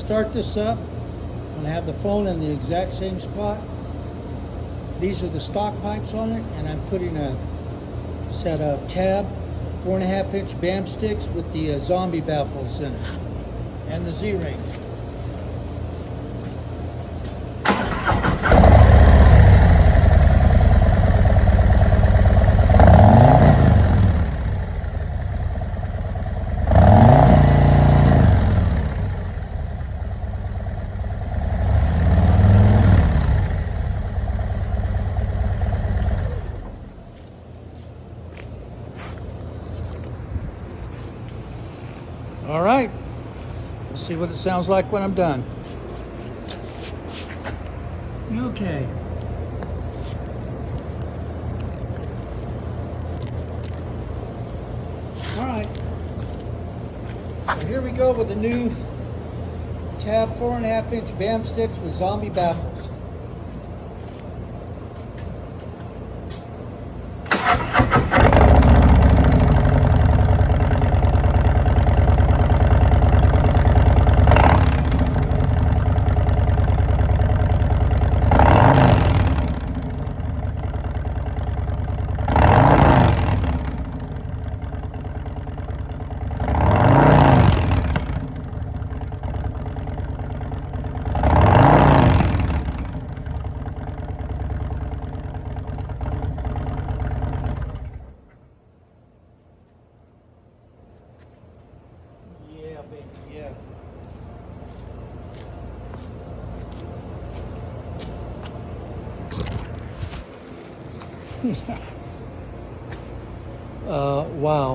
start this up, I'm going to have the phone in the exact same spot. These are the stock pipes on it, and I'm putting a set of tab 4.5-inch Bamsticks with the Zombie Baffles in it, and the Z-rings. All right, let's see what it sounds like when I'm done. Okay. All right. So here we go with the new tab 4.5-inch Bamsticks with Zombie Baffles. Yeah, baby, yeah. Wow.